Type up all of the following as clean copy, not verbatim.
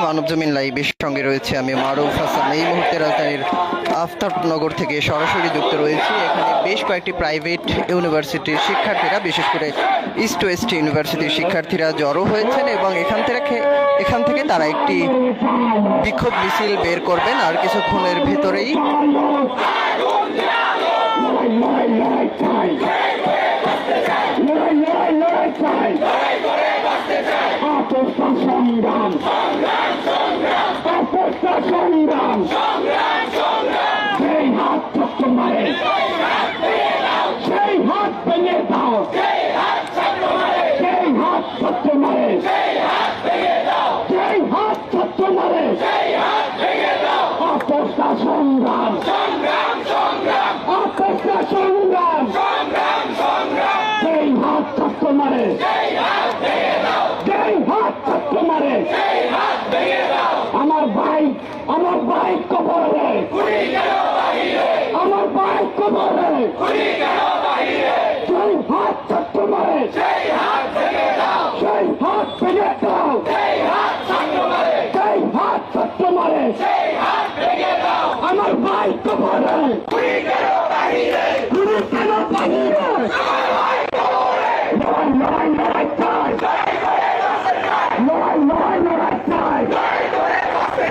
মানবজমিন লাইভের সঙ্গে রয়েছে আমি মারুফ হাসান। এই মুহূর্তে রাজধানীর আফতাবনগর থেকে সরাসরি যুক্ত রয়েছি। এখানে বেশ কয়েকটি প্রাইভেট ইউনিভার্সিটির শিক্ষার্থীরা, বিশেষ করে ইস্ট ওয়েস্ট ইউনিভার্সিটির শিক্ষার্থীরা জড়ো হয়েছেন এবং এখান থেকে তারা একটি বিক্ষোভ মিছিল বের করবেন আর কিছুক্ষণের ভেতরেই। আমার ভাই কবরে, আমার ভাই কবরে, সেই হাত ছাত্র মারে, সেই হাত ভেঙে দাও, সেই হাত ছাত্র মারে, আমার ভাই কবরে, গুলি কেন বাহিরে, লড়াই চাই, লড়াই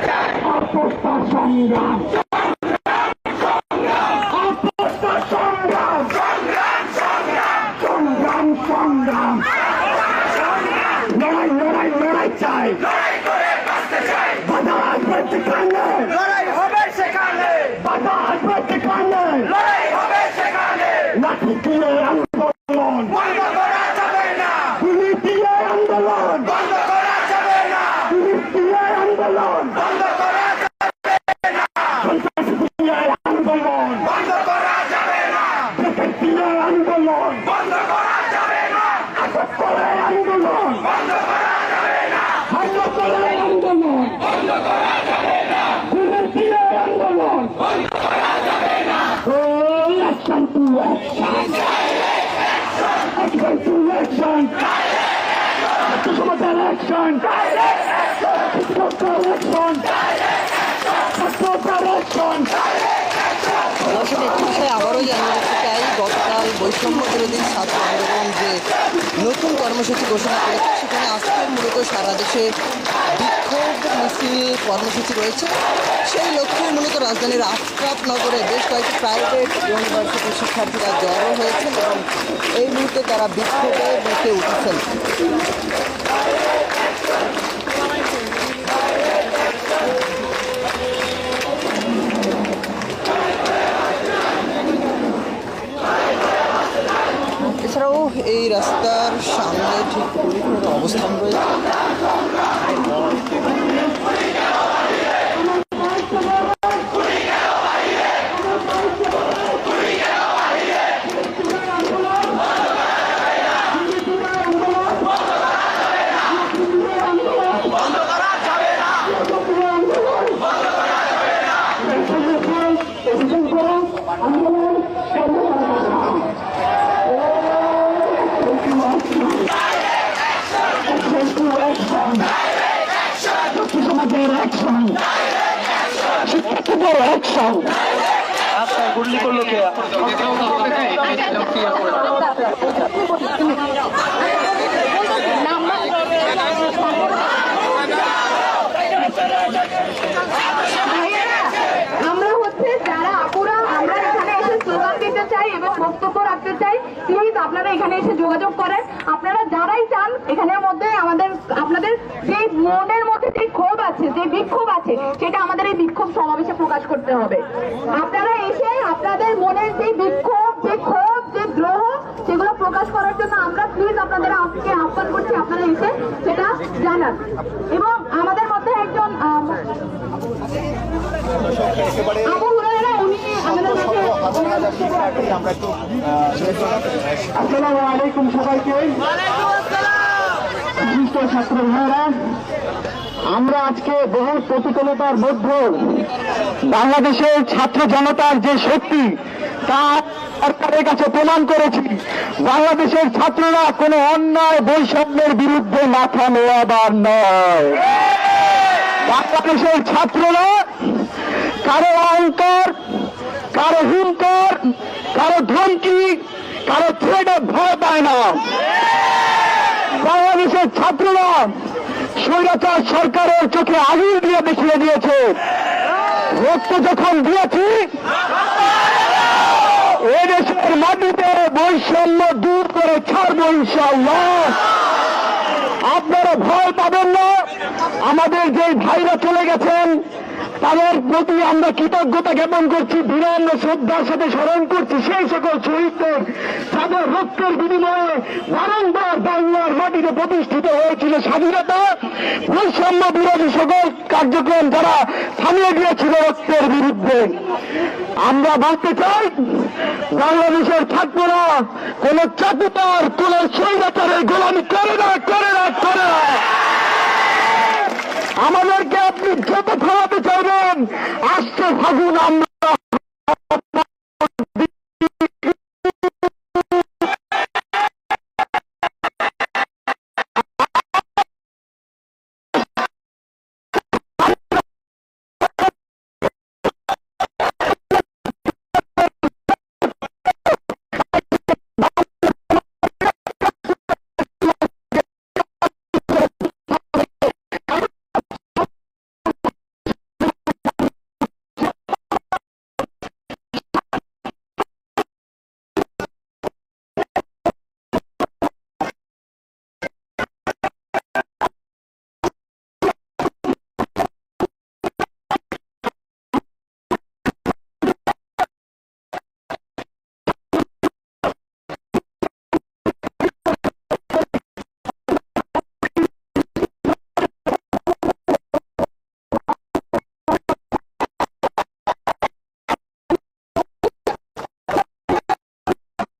চাই, অপস্তা সংগ্রাম, লড়াই চাই, বাধা আসবে সেখানে, লড়াই হবে সেখানে, বাধা আসবে সেখানে, লড়াই হবে সেখানে, লাঠি দিয়ে আন্দোলন বন্ধ করা যাবে না, গুলি দিয়ে আন্দোলন বন্ধ করা যাবে না, পুলিশ দিয়ে আন্দোলন বন্ধ করা যাবে না, সন্ত্রাস দিয়ে আন্দোলন বন্ধ করা যাবে না, ব্রিগেড দিয়ে আন্দোলন বন্ধ করা যাবে না, আটক করে আন্দোলন বন্ধ করা যাবে না, হামলা করে আন্দোলন বন্ধ করা যাবে না, পুলিশ দিয়ে আন্দোলন বন্ধ করা যাবে না। Action to action, action to action, সমাজের action, দর্শক, একটি বিষয় আবারও জানিয়ে রাখতে চাই, গতকাল বৈষম্য বিরোধী ছাত্র আন্দোলন যে নতুন কর্মসূচি ঘোষণা করেছে, সেখানে আজকে মূলত সারা দেশে বিক্ষোভ মিছিল কর্মসূচি রয়েছে। সেই লক্ষ্যে মূলত রাজধানীর আফতাবনগরে বেশ কয়েকটি প্রাইভেট ইউনিভার্সিটির শিক্ষার্থীরা জড়ো হয়েছেন এবং এই মুহূর্তে তারা বিক্ষোভে মেতে উঠেছেন। এছাড়াও এই রাস্তার সামনে ঠিক পুলিশের অবস্থান রয়েছে। আপনার গুলি করলো কে? আমরা হচ্ছে যারা আপুরা, আমরা এখানে এসে স্লোগান দিতে চাই এবং বক্তব্য রাখতে চাই। প্লিজ আপনারা এখানে এসে যোগাযোগ করেন। আপনারা যারাই চান এখানের মধ্যে আপনাদের যে মনের মধ্যে যে ক্ষোভ আছে, যে বিক্ষোভ আছে, সেটা আমাদের এই বিক্ষোভ সমাবেশে প্রকাশ করতে হবে। আপনারা এসে আপনাদের মনের যে বিক্ষোভ, যে ক্ষোভ, যে দ্রোহ, সেগুলো প্রকাশ করার জন্য আমরা প্লিজ আপনাদের আজকে আহ্বান করছি, আপনারা এসে সেটা জানান। এবং আমাদের মধ্যে একজন আবু হুরায়রা, উনি আমাদের মধ্যে। আসসালামু আলাইকুম সবাইকে। বিশিষ্ট ছাত্র ভাইরা, আমরা আজকে বহু প্রতিকূলতার মধ্যে বাংলাদেশের ছাত্র জনতার যে শক্তি তা সরকারের কাছে প্রমাণ করেছি। বাংলাদেশের ছাত্ররা কোনো অন্যায় বৈষম্যের বিরুদ্ধে মাথা নোয়াবার নয়। বাংলাদেশের ছাত্ররা কারো অহংকার, কারো হুঙ্কার, কারো ধমকি, কারো থ্রেটে ভয় পায় না। বাংলাদেশের ছাত্ররা স্বৈরাচার সরকারের চোখে আঙুল দিয়ে দেখিয়ে দিয়েছে, রক্ত যখন দিয়েছি এদেশের মাটিতে বৈষম্য দূর করে ছাড়বো ইনশাআল্লাহ। আপনারা ভয় পাবেন না। আমাদের যে ভাইরা চলে গেছেন তাদের প্রতি আমরা কৃতজ্ঞতা জ্ঞাপন করছি, বিনম্র শ্রদ্ধার সাথে স্মরণ করছি সেই সকল শহীদদের যাদের রক্তের বিনিময়ে বারংবার বাংলার মাটিতে প্রতিষ্ঠিত হয়েছিল স্বাধীনতা, বৈষম্য বিরোধী সকল কার্যক্রম যারা থামিয়ে দিয়েছিল রক্তের বিরুদ্ধে। আমরা বলতে চাই বাংলাদেশের ছাত্ররা কোন চাটুকার, কোন স্বৈরাচারের গোলামি করে না, করে না, করে না। আমাদেরকে আপনি যত খাওয়াতে চাইবেন, আসছে ফাগুন আমরা